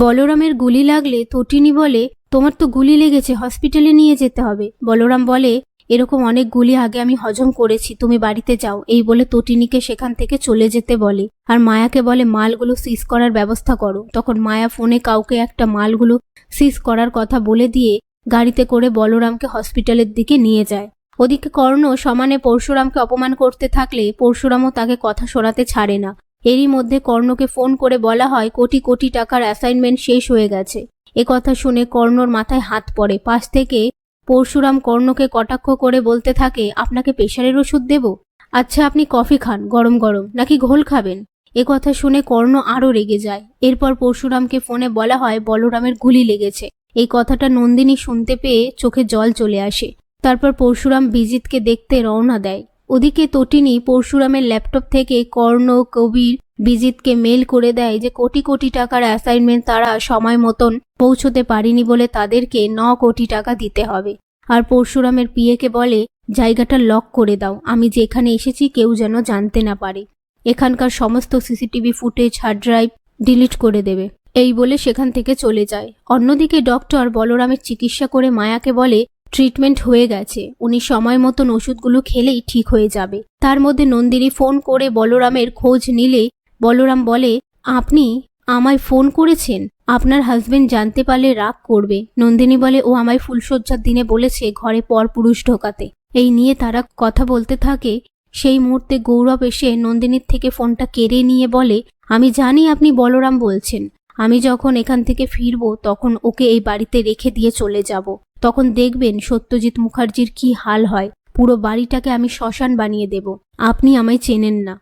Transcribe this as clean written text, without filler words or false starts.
বলরামের গুলি লাগলে তটিনী বলে, তোমার তো গুলি লেগেছে, হসপিটালে নিয়ে যেতে হবে। বলরাম বলে, এরকম অনেক গুলি আগে আমি হজম করেছি, তুমি বাড়িতে যাও। এই বলে তটিনীকে সেখান থেকে চলে যেতে বলে, আর মায়াকে বলে মালগুলো সিজ করার ব্যবস্থা করো। তখন মায়া ফোনে কাউকে একটা মালগুলো সিজ করার কথা বলে দিয়ে গাড়িতে করে বলরামকে হসপিটালের দিকে নিয়ে যায়। ওদিকে কর্ণ সমানে পরশুরামকে অপমান করতে থাকলে পরশুরামও তাকে কথা শোনাতে ছাড়ে না। এরই মধ্যে কর্ণকে ফোন করে বলা হয় কোটি কোটি টাকার অ্যাসাইনমেন্ট শেষ হয়ে গেছে। কথা শুনে কর্ণর মাথায় হাত পড়ে। পাশ থেকে পরশুরাম কর্ণকে কটাক্ষ করে বলতে থাকে, আপনাকে প্রেশারের ওষুধ দেব? আচ্ছা, আপনি কফি খান গরম গরম, নাকি ঘোল খাবেন? কথা শুনে কর্ণ আরও রেগে যায়। এরপর পরশুরামকে ফোনে বলা হয় বলরামের গুলি লেগেছে। এই কথাটা নন্দিনী শুনতে পেয়ে চোখে জল চলে আসে। তারপর পরশুরাম বিজিতকে দেখতে রওনা দেয়। ওদিকে তটিনী পরশুরামের ল্যাপটপ থেকে কর্ণ, কবির, বিজিতকে মেল করে দেয় যে কোটি কোটি টাকার অ্যাসাইনমেন্ট তারা সময় মতন পৌঁছতে পারেনি বলে তাদেরকে 9 কোটি টাকা দিতে হবে। আর পরশুরামের পিএকে বলে, জায়গাটা লক করে দাও, আমি যেখানে এসেছি কেউ যেন জানতে না পারে। এখানকার সমস্ত CCTV footage hard drive delete করে দেবে। এই বলে সেখান থেকে চলে যায়। অন্যদিকে ডক্টর বলরামের চিকিৎসা করে মায়াকে বলে, ট্রিটমেন্ট হয়ে গেছে, উনি সময় মতন ওষুধগুলো খেলেই ঠিক হয়ে যাবে। তার মধ্যে নন্দিনী ফোন করে বলরামের খোঁজ নিলে বলরাম বলে, আপনি আমায় ফোন করেছেন? আপনার হাজবেন্ড জানতে পারলে রাগ করবে। নন্দিনী বলে, ও আমায় ফুলশয্যার দিনে বলেছে ঘরে পরপুরুষ ঢোকাতে। এই নিয়ে তারা কথা বলতে থাকে। সেই মুহূর্তে গৌরব এসে নন্দিনীর থেকে ফোনটা কেড়ে নিয়ে বলে, আমি জানি আপনি বলরাম বলছেন, আমি যখন এখান থেকে ফিরবো তখন ওকে এই বাড়িতে রেখে দিয়ে চলে যাব। তখন দেখবেন সত্যজিৎ মুখার্জির কি হাল হয়। পুরো বাড়িটাকে আমি শ্মশান বানিয়ে দেব। আপনি আমায় চেনেন না।